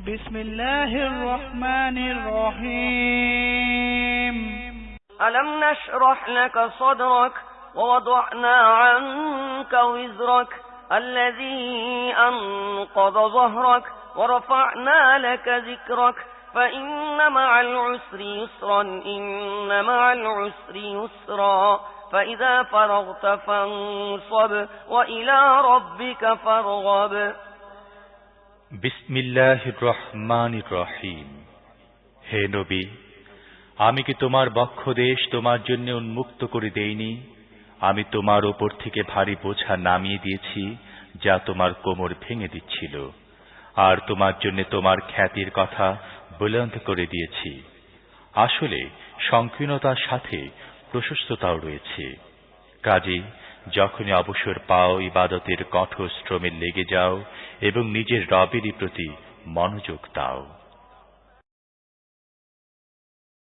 بسم الله الرحمن الرحيم ألم نشرح لك صدرك ووضعنا عنك وزرك الذي أنقض ظهرك ورفعنا لك ذكرك فإن مع العسر يسرا إن مع العسر يسرا فإذا فرغت فانصب وإلى ربك فارغب বিসমিল্লাহির রহমানির রহিম। হে নবী, আমি কি তোমার বক্ষদেশ তোমার জন্য উন্মুক্ত করে দেইনি? আমি তোমার উপর থেকে ভারী বোঝা নামিয়ে দিয়েছি যা তোমার কোমর ভেঙে দিচ্ছিল, আর তোমার জন্য তোমার খ্যাতির কথা বুলন্দ করে দিয়েছি। আসলে সংকীর্ণতার সাথে প্রশস্ততাও রয়েছে। কাজেই যখনই অবসর পাও ইবাদতের কঠোর শ্রমে লেগে যাও এবং নিজের রবেরই প্রতি মনোযোগ দাও।